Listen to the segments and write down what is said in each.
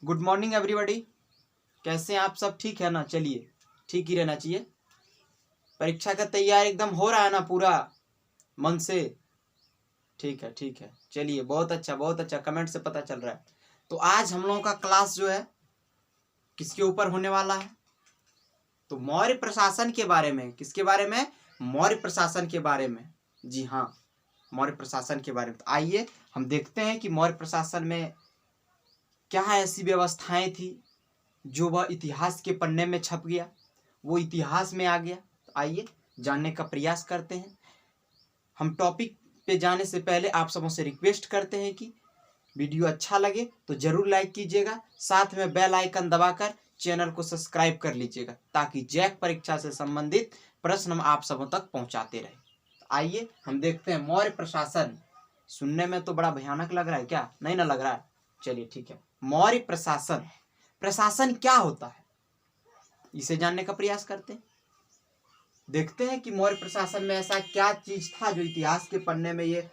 Good morning everybody. कैसे हैं आप सब? ठीक है ना? चलिए, ठीक ही रहना चाहिए। परीक्षा का तैयारी एकदम हो रहा है ना पूरा मन से? ठीक है, ठीक है, चलिए, बहुत अच्छा, बहुत अच्छा। कमेंट से पता चल रहा है। तो आज हम लोगों का क्लास जो है किसके ऊपर होने वाला है? तो मौर्य प्रशासन के बारे में। किसके बारे में? मौर्य प्रशासन के बारे में। जी हाँ, मौर्य प्रशासन के बारे में। तो आइए हम देखते हैं कि मौर्य प्रशासन में क्या ऐसी व्यवस्थाएं थी जो वह इतिहास के पन्ने में छप गया, वो इतिहास में आ गया। तो आइए जानने का प्रयास करते हैं। हम टॉपिक पे जाने से पहले आप सबों से रिक्वेस्ट करते हैं कि वीडियो अच्छा लगे तो जरूर लाइक कीजिएगा, साथ में बेल आइकन दबाकर चैनल को सब्सक्राइब कर लीजिएगा ताकि जैक परीक्षा से संबंधित प्रश्न हम आप सबों तक पहुंचाते रहे। तो आइए हम देखते हैं मौर्य प्रशासन। सुनने में तो बड़ा भयानक लग रहा है, क्या नहीं ना लग रहा है? चलिए ठीक है। मौर्य प्रशासन, प्रशासन क्या होता है इसे जानने का प्रयास करते हैं। देखते हैं कि मौर्य प्रशासन में ऐसा क्या चीज था जो इतिहास के पन्ने में ये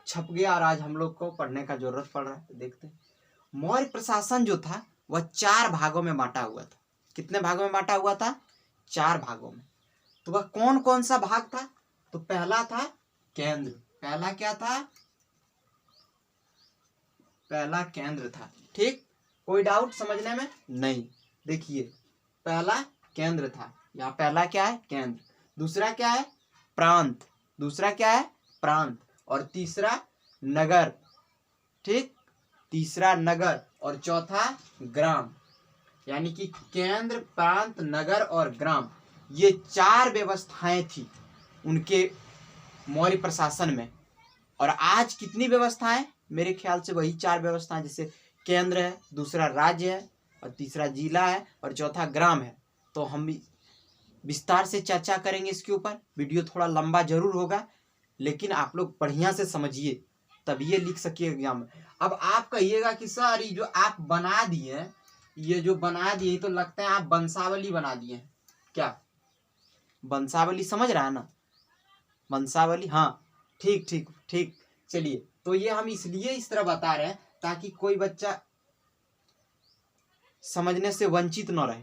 छप गया और आज हम लोग को पढ़ने का जरूरत पड़ रहा है। तो देखते हैं। मौर्य प्रशासन जो था वह 4 भागों में बांटा हुआ था। कितने भागों में बांटा हुआ था? 4 भागों में। तो वह कौन कौन सा भाग था? तो पहला था केंद्र। पहला क्या था? पहला केंद्र था। ठीक, कोई डाउट समझने में? नहीं। देखिए, पहला केंद्र था। यहाँ पहला क्या है? केंद्र। दूसरा क्या है? प्रांत। दूसरा क्या है? प्रांत। और तीसरा नगर। ठीक, तीसरा नगर। और चौथा ग्राम। यानी कि केंद्र, प्रांत, नगर और ग्राम, ये 4 व्यवस्थाएं थी उनके मौर्य प्रशासन में। और आज कितनी व्यवस्थाएं? मेरे ख्याल से वही 4 व्यवस्थाएं, जैसे केंद्र है, दूसरा राज्य है, और तीसरा जिला है, और चौथा ग्राम है। तो हम विस्तार से चर्चा करेंगे इसके ऊपर। वीडियो थोड़ा लंबा जरूर होगा, लेकिन आप लोग बढ़िया से समझिए तब ये लिख सकिए एग्जाम में। अब आप कहिएगा कि सर ये जो आप बना दिए, ये जो बना दिए तो लगता है आप वंशावली बना दिए। क्या वंशावली समझ रहा है ना? वंशावली, हाँ, ठीक ठीक ठीक। चलिए, तो ये हम इसलिए इस तरह बता रहे हैं ताकि कोई बच्चा समझने से वंचित न रहे,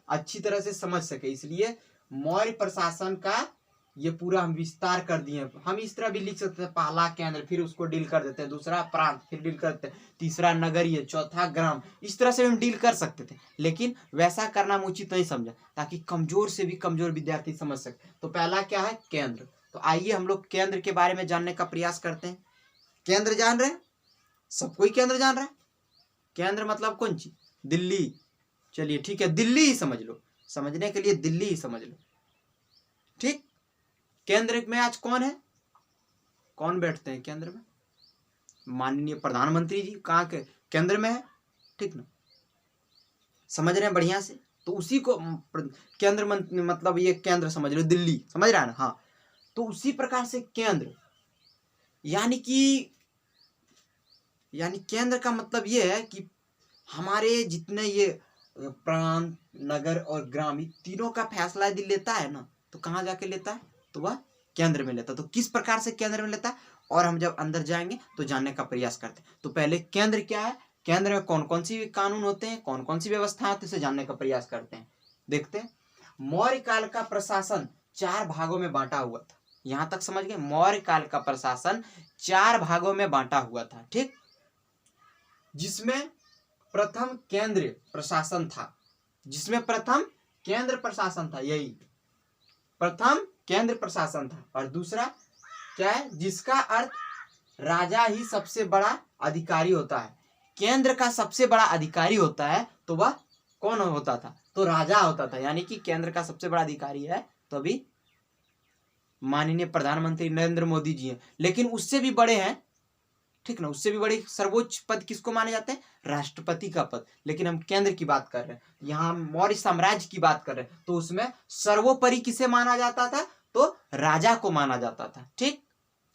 अच्छी तरह से समझ सके। इसलिए मौर्य प्रशासन का ये पूरा हम विस्तार कर दिए। हम इस तरह भी लिख सकते हैं, पहला केंद्र, फिर उसको डील कर देते हैं, दूसरा प्रांत, फिर डील करते हैं, तीसरा नगरीय, चौथा ग्राम। इस तरह से हम डील कर सकते थे, लेकिन वैसा करना हम उचित नहीं समझा ताकि कमजोर से भी कमजोर विद्यार्थी समझ सके। तो पहला क्या है? केंद्र। तो आइए हम लोग केंद्र के बारे में जानने का प्रयास करते हैं। केंद्र जान रहे हैं? सब कोई केंद्र जान रहा है? केंद्र मतलब कौन चीज? दिल्ली। चलिए ठीक है, दिल्ली ही समझ लो। समझने के लिए दिल्ली ही समझ लो। ठीक, केंद्र में आज कौन है? कौन बैठते हैं केंद्र में? माननीय प्रधानमंत्री जी। कहाँ के केंद्र में है? ठीक ना? समझ रहे हैं बढ़िया से? तो उसी को केंद्र मतलब ये केंद्र समझ लो, दिल्ली। समझ रहा है ना? हाँ। तो उसी प्रकार से केंद्र यानी केंद्र का मतलब ये है कि हमारे जितने ये प्रांत, नगर और ग्राम, तीनों का फैसला यदि लेता है ना, तो कहाँ जाके लेता है? तो वह केंद्र में लेता है। तो किस प्रकार से केंद्र में लेता है, और हम जब अंदर जाएंगे तो जानने का प्रयास करते हैं। तो पहले केंद्र क्या है, केंद्र में कौन कौन सी कानून होते हैं, कौन कौन सी व्यवस्था होती है, इसे जानने का प्रयास करते हैं। देखते हैं। मौर्य काल का प्रशासन 4 भागों में बांटा हुआ था। यहां तक समझ गए? मौर्य काल का प्रशासन 4 भागों में बांटा हुआ था। ठीक, जिसमें प्रथम केंद्र प्रशासन था। जिसमें प्रथम केंद्र प्रशासन था, यही प्रथम केंद्र प्रशासन था। और दूसरा क्या है? जिसका अर्थ राजा ही सबसे बड़ा अधिकारी होता है। केंद्र का सबसे बड़ा अधिकारी होता है, तो वह कौन होता था? तो राजा होता था। यानी कि केंद्र का सबसे बड़ा अधिकारी है तो अभी माननीय प्रधानमंत्री नरेंद्र मोदी जी हैं, लेकिन उससे भी बड़े हैं। ठीक ना? उससे भी बड़ी सर्वोच्च पद किसको माने जाते हैं? राष्ट्रपति का पद। लेकिन हम केंद्र की बात कर रहे हैं, यहाँ हम मौर्य साम्राज्य की बात कर रहे हैं, तो उसमें सर्वोपरि किसे माना जाता था? तो राजा को माना जाता था। ठीक,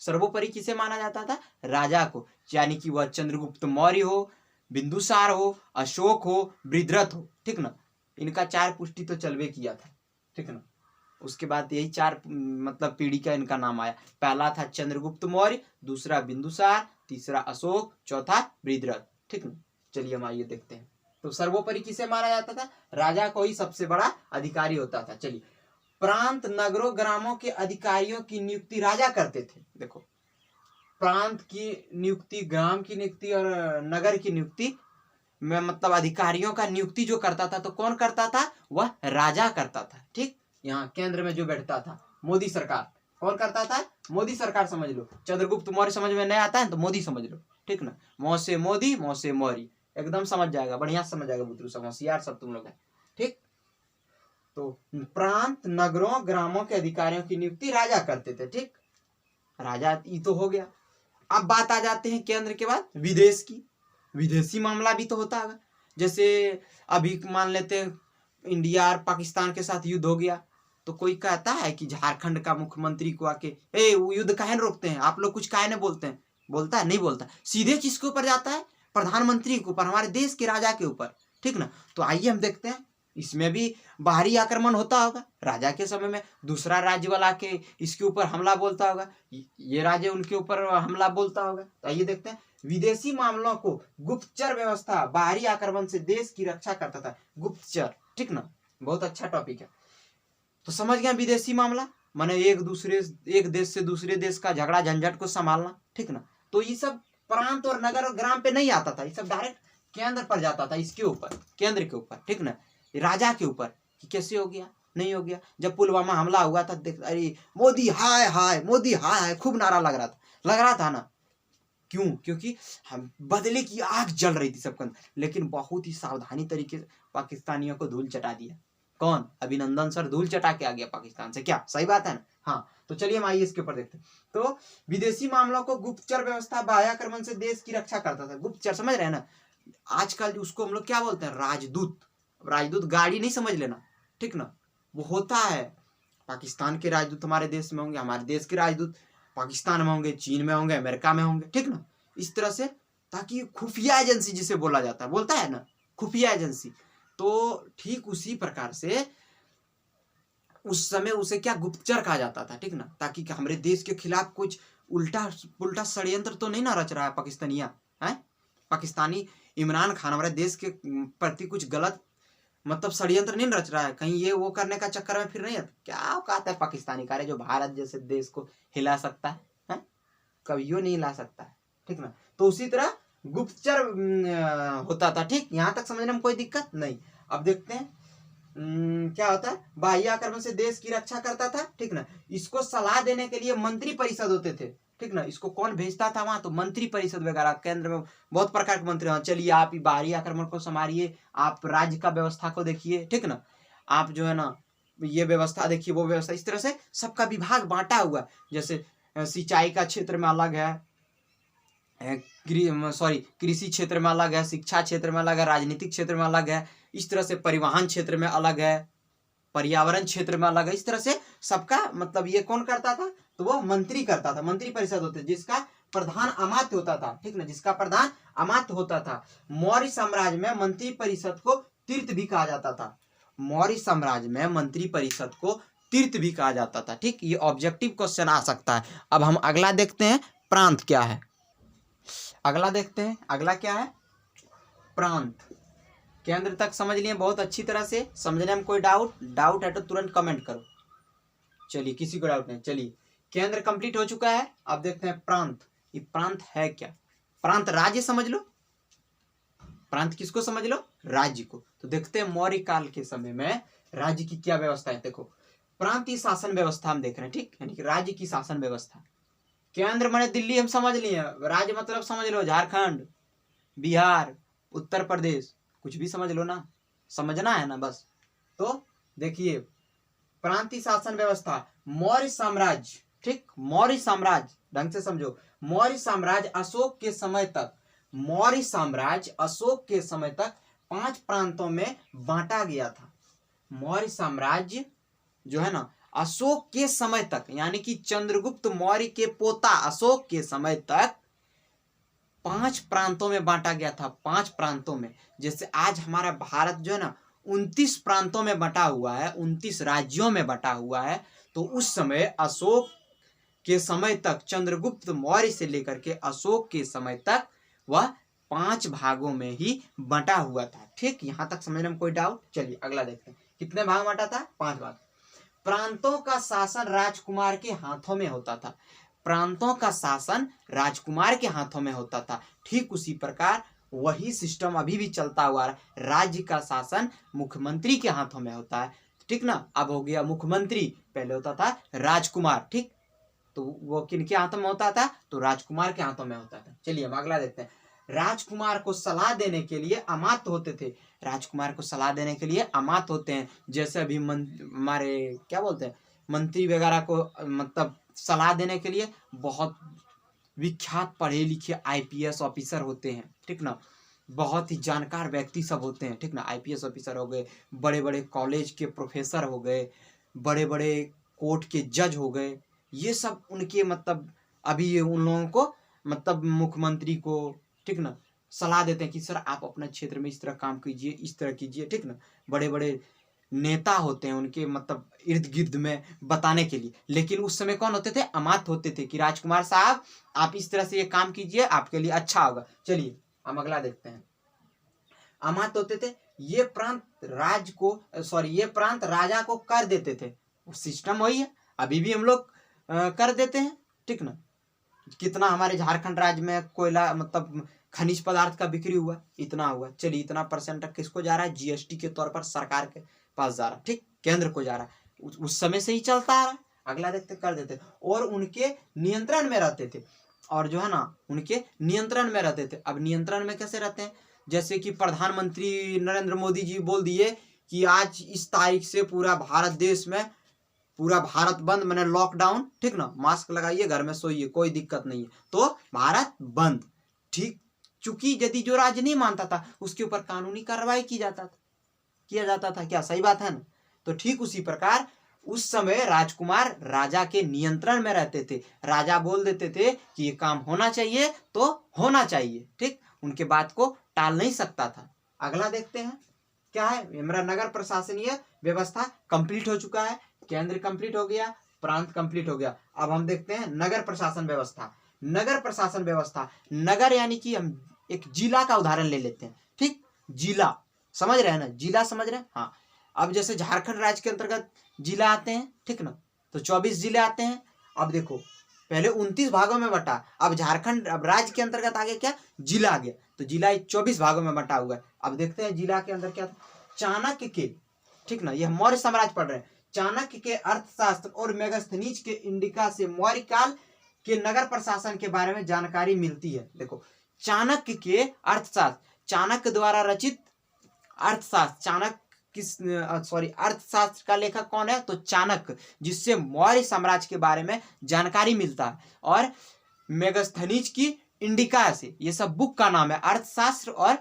सर्वोपरि किसे माना जाता था? राजा को। यानी कि वह चंद्रगुप्त मौर्य हो, बिंदुसार हो, अशोक हो, बृहद्रथ हो। ठीक ना? इनका 4 पुष्टि तो चलवे किया था। ठीक ना? उसके बाद यही 4 मतलब पीढ़ी का इनका नाम आया। पहला था चंद्रगुप्त मौर्य, दूसरा बिंदुसार, तीसरा अशोक, चौथा बृहद्रथ। ठीक ना? चलिए हम आइए देखते हैं। तो सर्वोपरि किसे माना जाता था? राजा को ही सबसे बड़ा अधिकारी होता था। चलिए, प्रांत नगरों ग्रामों के अधिकारियों की नियुक्ति राजा करते थे। देखो, प्रांत की नियुक्ति, ग्राम की नियुक्ति और नगर की नियुक्ति में मतलब अधिकारियों का नियुक्ति जो करता था, तो कौन करता था? वह राजा करता था। ठीक, यहाँ केंद्र में जो बैठता था, मोदी सरकार। कौन करता था? मोदी सरकार समझ लो। चंद्रगुप्त मौर्य समझ में नहीं आता है तो मोदी समझ लो, ठीक ना। मौ से मोदी, मौ से मौर्य, एकदम समझ जाएगा, बढ़िया समझ जाएगा बुतरू, सब होशियार सब तुम लोग है। ठीक, तो प्रांत नगरों ग्रामों के अधिकारियों की नियुक्ति राजा करते थे। ठीक, राजा ये तो हो गया। अब बात आ जाते हैं केंद्र के बाद विदेश की। विदेशी मामला भी तो होता है। जैसे अभी मान लेते हैं इंडिया और पाकिस्तान के साथ युद्ध हो गया, तो कोई कहता है कि झारखंड का मुख्यमंत्री को आके वो युद्ध काहे रोकते हैं, आप लोग कुछ काहे नहीं बोलते हैं? बोलता है? नहीं बोलता। सीधे किसके ऊपर जाता है? प्रधानमंत्री के ऊपर, हमारे देश के राजा के ऊपर। ठीक ना। तो आइए हम देखते हैं, इसमें भी बाहरी आक्रमण होता होगा। राजा के समय में दूसरा राज्य वाला के इसके ऊपर हमला बोलता होगा, ये राज्य उनके ऊपर हमला बोलता होगा। तो आइए देखते हैं, विदेशी मामलों को गुप्तचर व्यवस्था बाहरी आक्रमण से देश की रक्षा करता था। गुप्तचर, ठीक ना, बहुत अच्छा टॉपिक है। तो समझ गए, विदेशी मामला माने एक देश से दूसरे देश का झगड़ा झंझट को संभालना। ठीक ना। तो ये सब प्रांत और नगर और ग्राम पे नहीं आता था, ये सब डायरेक्ट केंद्र पर जाता था, इसके ऊपर, केंद्र के ऊपर। ठीक ना, राजा के ऊपर कि कैसे हो गया, नहीं हो गया। जब पुलवामा हमला हुआ था, देख, अरे मोदी हाय हाय, मोदी हाय हाय, खूब नारा लग रहा था ना। क्यों? क्योंकि हम बदले की आग जल रही थी सबके अंदर, लेकिन बहुत ही सावधानी तरीके से पाकिस्तानियों को धूल चटा दिया। कौन? अभिनंदन सर धूल चटा के आ गया पाकिस्तान से। क्या सही बात है ना? हाँ, तो चलिए हम आइए इसके ऊपर देखते हैं। तो विदेशी मामलों को गुप्तचर व्यवस्था बाह्य आक्रमण से देश की रक्षा करता था। गुप्तचर समझ रहे हैं ना, आजकल उसको हम लोग क्या बोलते हैं? राजदूत। राजदूत गाड़ी नहीं समझ लेना, ठीक ना, वो होता है। पाकिस्तान के राजदूत हमारे देश में होंगे, हमारे देश के राजदूत पाकिस्तान में होंगे, चीन में होंगे, अमेरिका में होंगे। ठीक ना, इस तरह से, ताकि खुफिया एजेंसी जिसे बोला जाता है, बोलता है ना, खुफिया एजेंसी। तो ठीक उसी प्रकार से उस समय उसे क्या गुप्तचर कहा जाता था। ठीक ना, ताकि हमारे देश के खिलाफ कुछ उल्टा पुल्टा षड्यंत्र तो नहीं ना रच रहा है पाकिस्तानिया है। पाकिस्तानी इमरान खान हमारे देश के प्रति कुछ गलत मतलब षड्यंत्र नहीं रच रहा है, कहीं ये वो करने का चक्कर में फिर नहीं है। क्या औकात है पाकिस्तानी का, जो भारत जैसे देश को हिला सकता है? कभियो नहीं हिला सकता है। ठीक ना, तो उसी तरह गुप्तचर होता था। ठीक, यहाँ तक समझने में कोई दिक्कत नहीं। अब देखते हैं क्या होता है। बाह्य आक्रमण से देश की रक्षा करता था। ठीक ना, इसको सलाह देने के लिए मंत्री परिषद होते थे। ठीक ना, इसको कौन भेजता था वहां? तो मंत्री परिषद वगैरह, केंद्र में बहुत प्रकार के मंत्री। चलिए आप बाहरी आक्रमण को संभालिए, आप राज्य का व्यवस्था को देखिए। ठीक ना, आप जो है ना ये व्यवस्था देखिए, वो व्यवस्था, इस तरह से सबका विभाग बांटा हुआ। जैसे सिंचाई का क्षेत्र में अलग है, कृषि क्षेत्र में अलग है, शिक्षा क्षेत्र में अलग है, राजनीतिक क्षेत्र में अलग है, इस तरह से परिवहन क्षेत्र में अलग है, पर्यावरण क्षेत्र में अलग है। इस तरह से सबका मतलब ये कौन करता था? तो वो मंत्री करता था। मंत्री परिषद होते, जिसका प्रधान अमात्य होता था। ठीक ना, जिसका प्रधान अमात्य होता था। मौर्य साम्राज्य में मंत्री परिषद को तीर्थ भी कहा जाता था। मौर्य साम्राज्य में मंत्री परिषद को तीर्थ भी कहा जाता था। ठीक, ये ऑब्जेक्टिव क्वेश्चन आ सकता है। अब हम अगला देखते हैं, प्रांत क्या है। अगला देखते हैं, अगला क्या है? प्रांत। केंद्र तक समझ लिए बहुत अच्छी तरह से। समझने में कोई डाउट है तो तुरंत कमेंट करो। चलिए, किसी को डाउट नहीं। चलिए, केंद्र कंप्लीट हो चुका है। अब देखते हैं प्रांत। ये प्रांत है क्या? प्रांत राज्य समझ लो। प्रांत किसको समझ लो? राज्य को। तो देखते हैं मौर्य काल के समय में राज्य की क्या व्यवस्था है। देखो, प्रांतीय शासन व्यवस्था हम देख रहे हैं। ठीक, यानी कि राज्य की शासन व्यवस्था। केंद्र माने दिल्ली हम समझ लिए, राज्य मतलब समझ लो झारखंड, बिहार, उत्तर प्रदेश, कुछ भी समझ लो ना, समझना है ना बस। तो देखिए, प्रांतीय शासन व्यवस्था, मौर्य साम्राज्य। ठीक, मौर्य साम्राज्य ढंग से समझो। मौर्य साम्राज्य अशोक के समय तक, मौर्य साम्राज्य अशोक के समय तक 5 प्रांतों में बांटा गया था। मौर्य साम्राज्य जो है ना अशोक के समय तक, यानी कि चंद्रगुप्त मौर्य के पोता अशोक के समय तक 5 प्रांतों में बांटा गया था। 5 प्रांतों में। जैसे आज हमारा भारत जो है ना 29 प्रांतों में बटा हुआ है, 29 राज्यों में बटा हुआ है। तो उस समय अशोक के समय तक, चंद्रगुप्त मौर्य से लेकर के अशोक के समय तक वह 5 भागों में ही बंटा हुआ था। ठीक, यहाँ तक समझने में कोई डाउट? चलिए अगला देखते हैं, कितने भाग बंटा था? 5 भाग। प्रांतों का शासन राजकुमार के हाथों में होता था। प्रांतों का शासन राजकुमार के हाथों में होता था। ठीक उसी प्रकार वही सिस्टम अभी भी चलता हुआ है, राज्य का शासन मुख्यमंत्री के हाथों में होता है। ठीक ना, अब हो गया मुख्यमंत्री, पहले होता था राजकुमार। ठीक, तो वो किनके हाथों में होता था? तो राजकुमार के हाथों में होता था। चलिए हम अगला देखते हैं। राजकुमार को सलाह देने के लिए अमात्य होते थे। राजकुमार को सलाह देने के लिए अमात्य होते हैं, जैसे अभी हमारे क्या बोलते हैं, मंत्री वगैरह को मतलब सलाह देने के लिए बहुत विख्यात पढ़े लिखे आईपीएस ऑफिसर होते हैं। ठीक ना, बहुत ही जानकार व्यक्ति सब होते हैं। ठीक ना, आईपीएस ऑफिसर हो गए, बड़े बड़े कॉलेज के प्रोफेसर हो गए, बड़े बड़े कोर्ट के जज हो गए, ये सब उनके मतलब अभी ये उन लोगों को मतलब मुख्यमंत्री को, ठीक ना, सलाह देते हैं कि सर आप अपने क्षेत्र में इस तरह काम कीजिए, इस तरह कीजिए। ठीक ना, बड़े बड़े नेता होते हैं उनके मतलब इर्द गिर्द में बताने के लिए। लेकिन उस समय कौन होते थे? अमात्य होते थे कि राजकुमार साहब आप इस तरह से ये काम कीजिए, आपके लिए अच्छा होगा। चलिए हम अगला देखते हैं। अमात्य होते थे, ये प्रांत राजा को कर देते थे। सिस्टम वही है, अभी भी हम लोग कर देते हैं। ठीक ना, कितना हमारे झारखंड राज्य में कोयला मतलब खनिज पदार्थ का बिक्री हुआ, इतना हुआ। चलिए इतना परसेंट किसको जा रहा है? जीएसटी के तौर पर सरकार के पास जा रहा है। ठीक, केंद्र को जा रहा है, उस समय से ही चलता आ रहा है। अगला देखते, कर देते और उनके नियंत्रण में रहते थे। और जो है ना, उनके नियंत्रण में रहते थे। अब नियंत्रण में कैसे रहते हैं? जैसे कि प्रधानमंत्री नरेंद्र मोदी जी बोल दिए कि आज इस तारीख से पूरा भारत देश में पूरा भारत बंद, मैंने लॉकडाउन। ठीक ना, मास्क लगाइए, घर में सोइए, कोई दिक्कत नहीं है, तो भारत बंद। ठीक, चूंकि यदि जो राज्य नहीं मानता था उसके ऊपर कानूनी कार्रवाई किया जाता था। क्या सही बात है ना? तो ठीक उसी प्रकार उस समय राजकुमार राजा के नियंत्रण में रहते थे। राजा बोल देते थे कि ये काम होना चाहिए तो होना चाहिए। ठीक, उनके बात को टाल नहीं सकता था। अगला देखते हैं, क्या है? मेरा नगर प्रशासनीय व्यवस्था कंप्लीट हो चुका है। केंद्र कंप्लीट हो गया, प्रांत कंप्लीट हो गया। अब हम देखते हैं नगर प्रशासन व्यवस्था। नगर प्रशासन व्यवस्था, नगर यानी कि हम एक जिला का उदाहरण ले लेते हैं। ठीक, जिला समझ रहे हैं ना? जिला समझ रहे हैं? हाँ, अब जैसे झारखंड राज्य के अंतर्गत जिला आते हैं। ठीक ना, तो 24 जिले आते हैं। अब देखो, पहले 29 भागों में बटा, अब झारखंड अब राज्य के अंतर्गत आगे क्या? जिला आ गया, तो जिला 24 भागों में बटा हुआ है। अब देखते हैं जिला के अंदर क्या था। चाणक्य के, ठीक ना, यह मौर्य साम्राज्य पढ़ रहे हैं, चाणक्य के अर्थशास्त्र और मेगास्थनीज के इंडिका से मौर्य काल के नगर प्रशासन के बारे में जानकारी मिलती है। देखो, चाणक्य के अर्थशास्त्र, चाणक्य द्वारा रचित अर्थशास्त्र, अर्थशास्त्र का लेखक कौन है? तो चाणक्य, जिससे मौर्य साम्राज्य के बारे में जानकारी मिलता है। और मेगास्थनीज की इंडिका से, ये सब बुक का नाम है, अर्थशास्त्र और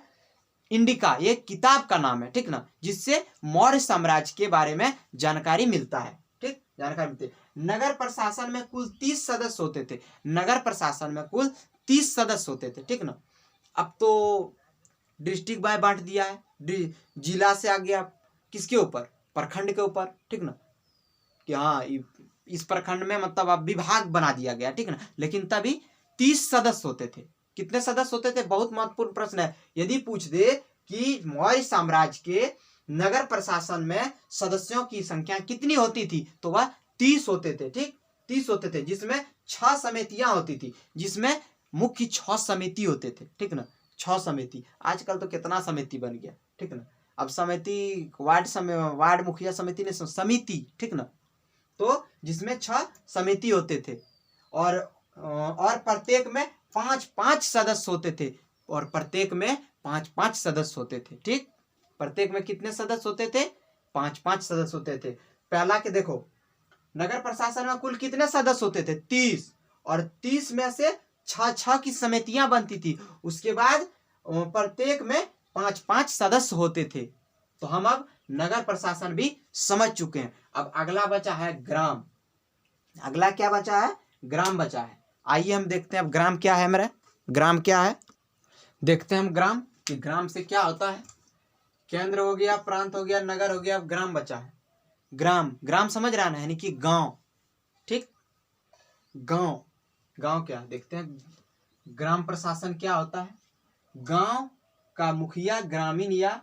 इंडिका ये किताब का नाम है। ठीक ना, जिससे मौर्य साम्राज्य के बारे में जानकारी मिलता है। ठीक, जानकारी मिलती है। नगर प्रशासन में कुल 30 सदस्य होते थे। नगर प्रशासन में कुल 30 सदस्य होते थे। ठीक ना, अब तो डिस्ट्रिक्ट बाय बांट दिया है, जिला से आ गया किसके ऊपर? प्रखंड के ऊपर। ठीक ना, कि हाँ इस प्रखंड में मतलब अब विभाग बना दिया गया। ठीक ना, लेकिन तभी 30 सदस्य होते थे। कितने सदस्य होते थे? बहुत महत्वपूर्ण प्रश्न है। यदि पूछ दे कि मौर्य साम्राज्य के नगर प्रशासन में सदस्यों की संख्या कितनी होती थी, तो वह 30 होते थे। ठीक, 30 होते थे, जिसमें 6 समितियां होती थी, जिसमें मुख्य 6 समिति होते थे। ठीक ना, 6 समिति। आजकल तो कितना समिति बन गया। ठीक ना, अब समिति वार्ड मुखिया समिति ने समिति। ठीक ना, तो जिसमें 6 समिति होते थे और प्रत्येक में 5-5 सदस्य होते थे। और प्रत्येक में 5-5 सदस्य होते थे। ठीक, प्रत्येक में कितने सदस्य होते थे? 5-5 सदस्य होते थे। पहला के देखो, नगर प्रशासन में कुल कितने सदस्य होते थे? 30, और 30 में से 6-6 की समितियां बनती थी। उसके बाद प्रत्येक में 5-5 सदस्य होते थे। तो हम अब नगर प्रशासन भी समझ चुके हैं। अब अगला बचा है ग्राम। अगला क्या बचा है? ग्राम बचा है। आइए हम देखते हैं अब ग्राम क्या है। मेरा ग्राम क्या है देखते हैं हम ग्राम, कि ग्राम से क्या होता है। केंद्र हो गया, प्रांत हो गया, नगर हो गया, अब ग्राम बचा है। ग्राम समझ रहा है ना, यानी कि गांव। ठीक, गांव क्या देखते हैं। ग्राम प्रशासन क्या होता है? गांव का मुखिया ग्रामीण या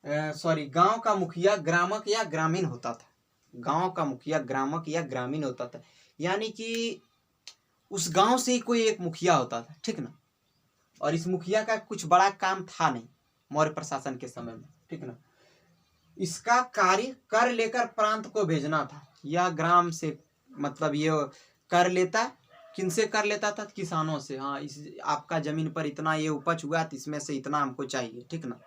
गांव का मुखिया ग्रामक या ग्रामीण होता था। गांव का मुखिया ग्रामक या ग्रामीण होता था, यानी कि उस गांव से ही कोई एक मुखिया होता था, ठीक ना। और इस मुखिया का कुछ बड़ा काम था नहीं मौर्य प्रशासन के समय में, ठीक ना। इसका कार्य कर लेकर प्रांत को भेजना था। यह ग्राम से मतलब ये कर लेता, किनसे कर लेता था? किसानों से। हाँ, इस आपका जमीन पर इतना ये उपज हुआ तो इसमें से इतना हमको चाहिए, ठीक ना।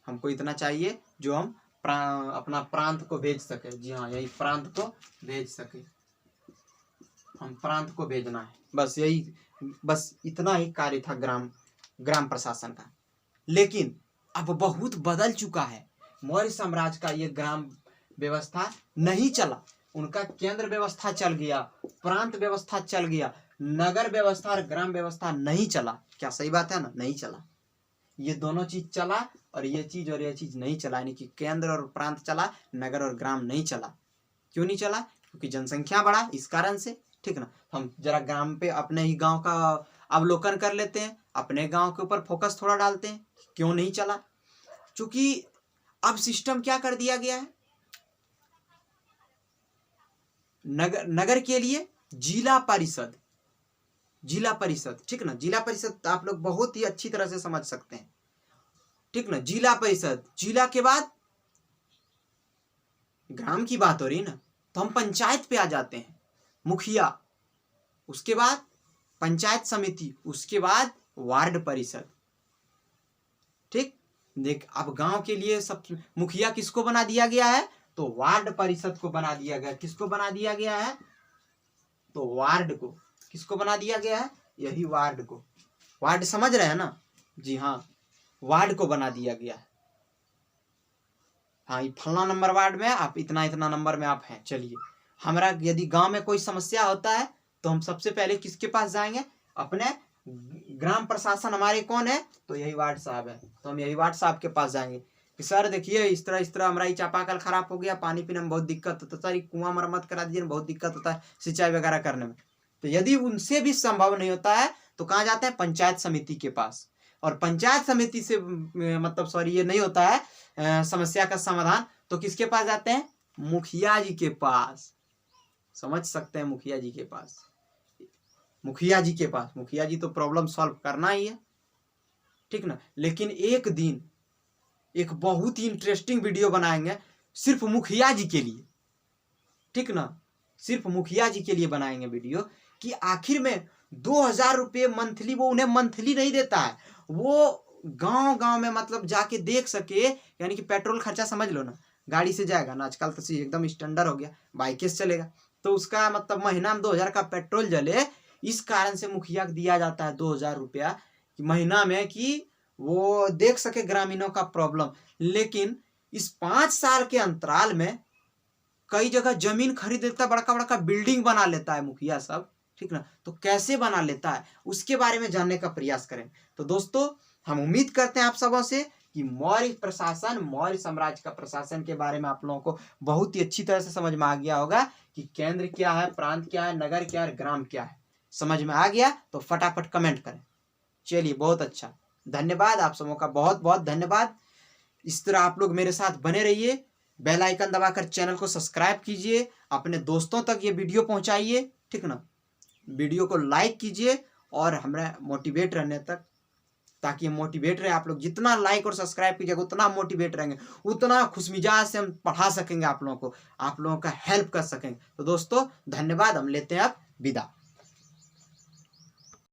हमको इतना चाहिए जो हम अपना प्रांत को भेज सके। जी हाँ, यही प्रांत को भेज सके, हम प्रांत को भेजना है, बस यही, बस इतना ही कार्य था ग्राम प्रशासन का। लेकिन अब बहुत बदल चुका है। मौर्य साम्राज्य का ये ग्राम व्यवस्था नहीं चला। उनका केंद्र व्यवस्था चल गया, प्रांत व्यवस्था चल गया, नगर व्यवस्था और ग्राम व्यवस्था नहीं चला। क्या सही बात है ना? नहीं चला। ये दोनों चीज चला और ये चीज नहीं चला, यानी कि केंद्र और प्रांत चला, नगर और ग्राम नहीं चला। क्यों नहीं चला? क्योंकि जनसंख्या बढ़ा, इस कारण से, ठीक ना। हम जरा ग्राम पे अपने ही गांव का अवलोकन कर लेते हैं, अपने गांव के ऊपर फोकस थोड़ा डालते हैं, क्यों नहीं चला। क्योंकि अब सिस्टम क्या कर दिया गया है, नगर के लिए जिला परिषद, ठीक ना। जिला परिषद आप लोग बहुत ही अच्छी तरह से समझ सकते हैं, ठीक ना। जिला परिषद, जिला के बाद ग्राम की बात हो रही ना, तो हम पंचायत पे आ जाते हैं। मुखिया, उसके बाद पंचायत समिति, उसके बाद वार्ड परिषद, ठीक। देख, अब गांव के लिए सब मुखिया किसको बना दिया गया है? तो वार्ड परिषद को बना दिया गया। किसको बना दिया गया है? तो वार्ड को। किसको बना दिया गया है? यही वार्ड को। वार्ड समझ रहे हैं ना? जी हाँ, वार्ड को बना दिया गया है। हाँ, फलना नंबर वार्ड में आप इतना इतना नंबर में आप हैं। चलिए, हमारा यदि गांव में कोई समस्या होता है तो हम सबसे पहले किसके पास जाएंगे? अपने ग्राम प्रशासन हमारे कौन है? तो यही वार्ड साहब है। तो हम यही वार्ड साहब के पास जाएंगे कि सर देखिए, इस तरह हमारा ये चापाकल खराब हो गया, पानी पीने में बहुत दिक्कत होता है, सर कुआं मरम्मत करा दीजिए, बहुत दिक्कत होता है सिंचाई वगैरह करने में। तो यदि उनसे भी संभव नहीं होता है तो कहाँ जाते हैं? पंचायत समिति के पास। और पंचायत समिति से मतलब ये नहीं होता है समस्या का समाधान, तो किसके पास जाते हैं? मुखिया जी के पास। समझ सकते हैं, मुखिया जी के पास। मुखिया जी तो प्रॉब्लम सॉल्व करना ही है, ठीक ना। लेकिन एक दिन एक बहुत ही इंटरेस्टिंग वीडियो बनाएंगे सिर्फ मुखिया जी के लिए, ठीक ना। सिर्फ मुखिया जी के लिए बनाएंगे वीडियो कि आखिर में 2000 रुपये मंथली, वो उन्हें मंथली नहीं देता है, वो गांव में मतलब जाके देख सके, यानी कि पेट्रोल खर्चा समझ लो ना, गाड़ी से जाएगा ना, आजकल तो एकदम स्टैंडर्ड हो गया, बाइक से चलेगा, तो उसका मतलब महीना में 2000 का पेट्रोल जले। इस कारण से मुखिया को दिया जाता है 2000 रुपया महीना में, कि वो देख सके ग्रामीणों का प्रॉब्लम। लेकिन इस 5 साल के अंतराल में कई जगह जमीन खरीद लेता है, बड़का बड़का बिल्डिंग बना लेता है मुखिया सब, ठीक ना। तो कैसे बना लेता है उसके बारे में जानने का प्रयास करें। तो दोस्तों, हम उम्मीद करते हैं आप सबों से कि मौर्य प्रशासन, मौर्य साम्राज्य का प्रशासन के बारे में आप लोगों को बहुत ही अच्छी तरह से समझ में आ गया होगा कि केंद्र क्या है, प्रांत क्या है, नगर क्या है, ग्राम क्या है। समझ में आ गया तो फटाफट कमेंट करें। चलिए, बहुत अच्छा, धन्यवाद आप सबों का, बहुत बहुत धन्यवाद। इस तरह आप लोग मेरे साथ बने रहिए, बेल आइकन दबाकर चैनल को सब्सक्राइब कीजिए, अपने दोस्तों तक ये वीडियो पहुंचाइए, ठीक ना। वीडियो को लाइक कीजिए और हमें मोटिवेट रहने तक, ताकि मोटिवेट रहे। आप लोग जितना लाइक और सब्सक्राइब कीजिएगा उतना मोटिवेट रहेंगे, उतना खुशमिजाज से हम पढ़ा सकेंगे आप लोगों को, आप लोगों का हेल्प कर सकेंगे। तो दोस्तों, धन्यवाद, हम लेते हैं अब विदा।